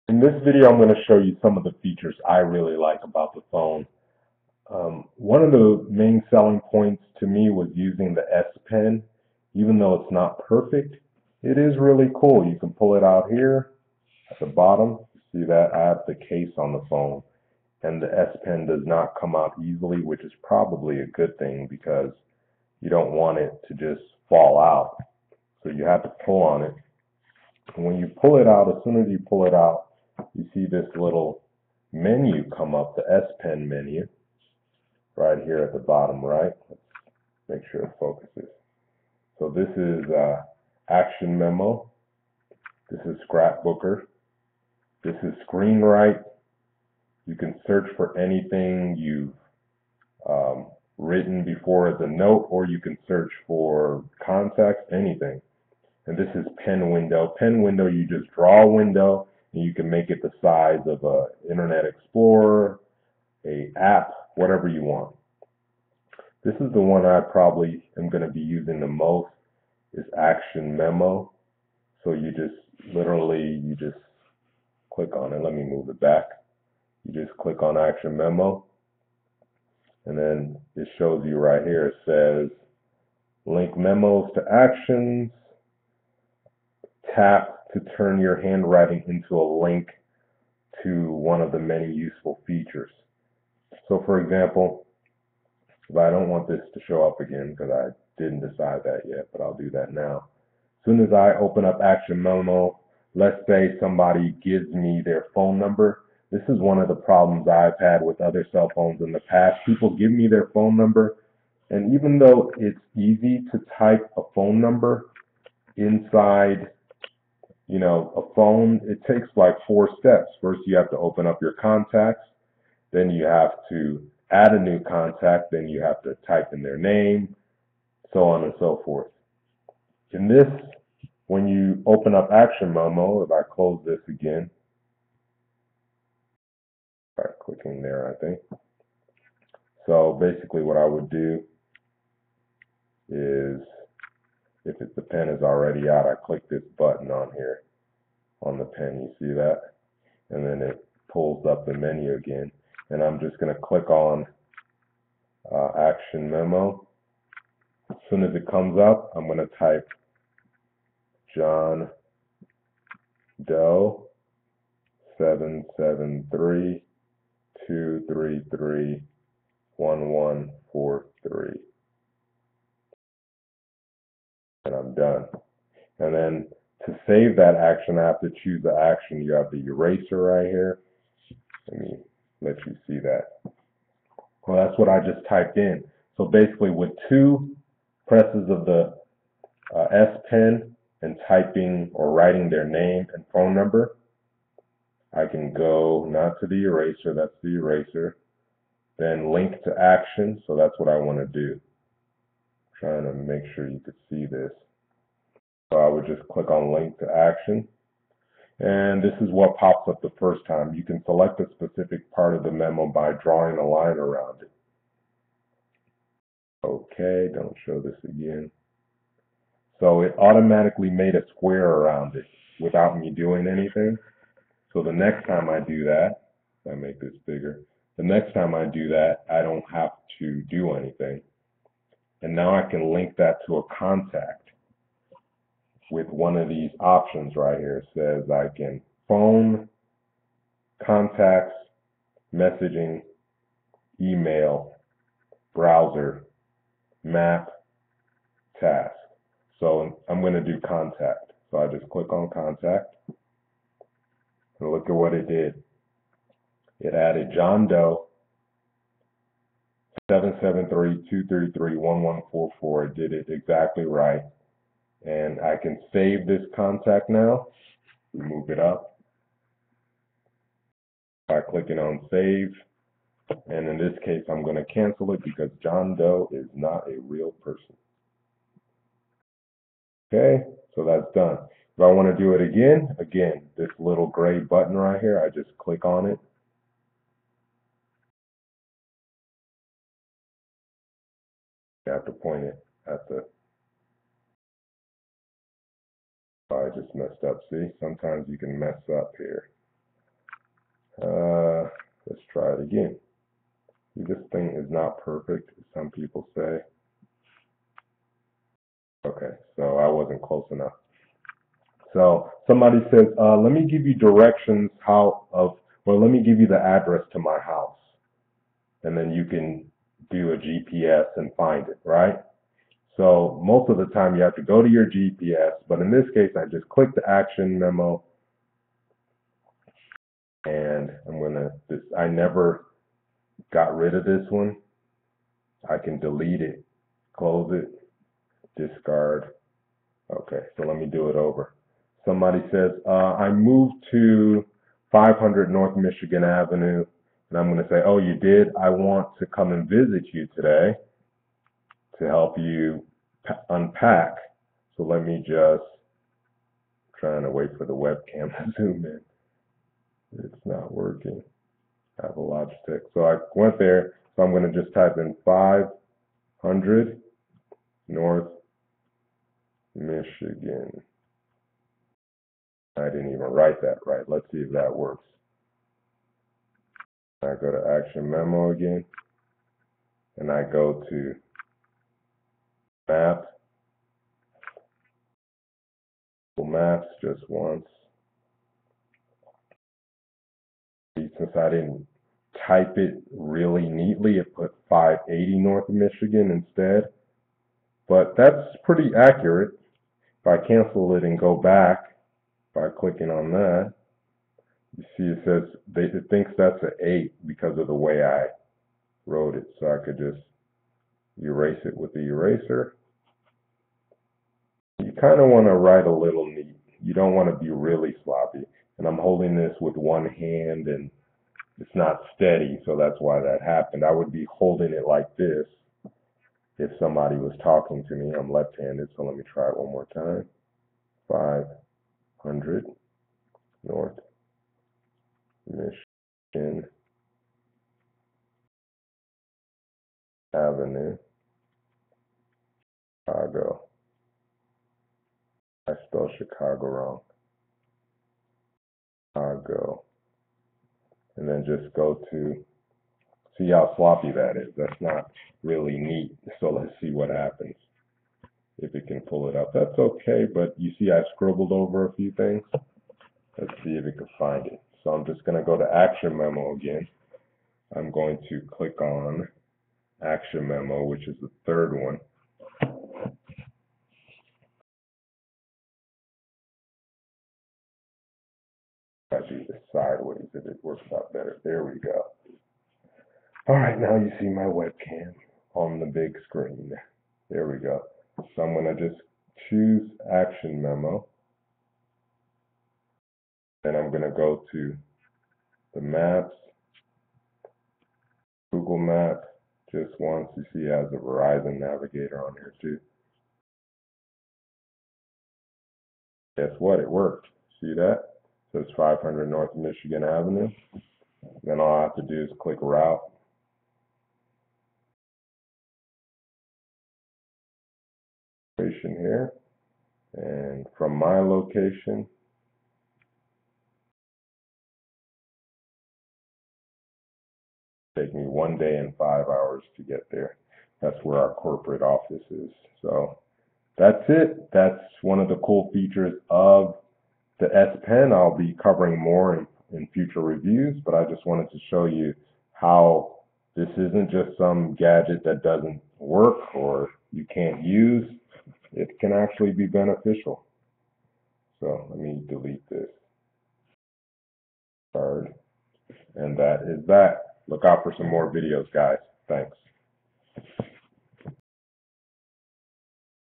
In this video, I'm going to show you some of the features I really like about the phone. One of the main selling points to me was using the S Pen. Even though it's not perfect, it is really cool. You can pull it out here at the bottom. See that? I have the case on the phone, and the S Pen does not come out easily, which is probably a good thing because you don't want it to just fall out. So you have to pull on it. And when you pull it out, as soon as you pull it out, you see this little menu come up, the S Pen menu, right here at the bottom right. Let's make sure it focuses. So this is Action Memo. This is Scrapbooker. This is ScreenWrite. You can search for anything you've written before as a note, or you can search for contacts, anything. And this is Pen Window. Pen Window, you just draw a window, and you can make it the size of a Internet Explorer, a app, whatever you want. This is the one I probably am going to be using the most, is Action Memo. So you just click on it. Let me move it back. You just click on Action Memo, and then it shows you right here. It says link memos to actions, tap to turn your handwriting into a link to one of the many useful features. So for example, if I don't want this to show up again because I didn't decide that yet, but I'll do that now. As soon as I open up Action Memo, let's say somebody gives me their phone number. This is one of the problems I've had with other cell phones in the past. People give me their phone number, and even though it's easy to type a phone number inside, a phone, it takes like 4 steps. First, you have to open up your contacts. Then you have to add a new contact. Then you have to type in their name, so on and so forth. In this, when you open up Action Memo, if I close this again, by clicking there, I think. So basically what I would do is, if the pen is already out, I click this button on here on the pen, you see that? And then it pulls up the menu again. And I'm just going to click on Action Memo. As soon as it comes up, I'm going to type John Doe 773-233-1143. And I'm done. And then to save that action, I have to choose the action. You have the eraser right here. Let me let you see that. Well, that's what I just typed in. So basically, with 2 presses of the S Pen and typing or writing their name and phone number, I can go not to the eraser, that's the eraser, then link to action. So that's what I want to do. I'm trying to make sure you could see this. So I would just click on link to action. And this is what pops up the first time. You can select a specific part of the memo by drawing a line around it. Okay, don't show this again. So it automatically made a square around it without me doing anything. So the next time I do that, if I make this bigger, the next time I do that, I don't have to do anything. And now I can link that to a contact with one of these options right here. It says I can phone, contacts, messaging, email, browser, map, task. So I'm going to do contact. So I just click on contact. And look at what it did. It added John Doe 773-233-1144. It did it exactly right. And I can save this contact now. Move it up by clicking on save. And in this case, I'm going to cancel it because John Doe is not a real person. Okay, so that's done. If I want to do it again, this little gray button right here, I just click on it. You have to point it at the, oh, I just messed up. See, sometimes you can mess up here. Let's try it again. See, this thing is not perfect, some people say. Okay, so I wasn't close enough. So somebody says, let me give you directions let me give you the address to my house. And then you can do a GPS and find it, right? So most of the time you have to go to your GPS, but in this case, I just click the action memo and I never got rid of this one. I can delete it, close it, discard. Okay, so let me do it over. Somebody says, I moved to 500 North Michigan Avenue, and I'm going to say, oh, you did? I want to come and visit you today to help you unpack. So let me just, trying to wait for the webcam to zoom in. It's not working. I have a Logitech. So I went there, so I'm going to just type in 500 North Michigan. I didn't even write that right. Let's see if that works. I go to Action Memo again, and I go to Maps, Google Maps just once. Since I didn't type it really neatly, it put 580 North Michigan instead. But that's pretty accurate. If I cancel it and go back by clicking on that, you see it says it thinks that's an 8 because of the way I wrote it. So I could just erase it with the eraser. You kind of want to write a little neat. You don't want to be really sloppy. And I'm holding this with one hand and it's not steady, so that's why that happened. I would be holding it like this if somebody was talking to me. I'm left-handed, so let me try it one more time. 500 North Michigan Avenue, Chicago. I spelled Chicago wrong. Chicago. And then just go to, see how sloppy that is. That's not really neat. So let's see what happens. If it can pull it up. That's okay, but you see I scribbled over a few things. Let's see if it can find it. So I'm just going to go to Action Memo again. I'm going to click on Action Memo, which is the third one. I do this sideways if it works out better. There we go. All right, now you see my webcam on the big screen. There we go. So I'm going to just choose Action Memo. Then I'm going to go to the Maps, Google Maps, just once. You see it has a Verizon navigator on here too. Guess what? It worked. See that? So it's 500 North Michigan Avenue. Then all I have to do is click Route. Location here. And from my location, take me 1 day and 5 hours to get there. That's where our corporate office is. So that's it. That's one of the cool features of the S Pen. I'll be covering more in future reviews, but I just wanted to show you how this isn't just some gadget that doesn't work or you can't use. It can actually be beneficial. So let me delete this card. And that is that. Look out for some more videos, guys. Thanks.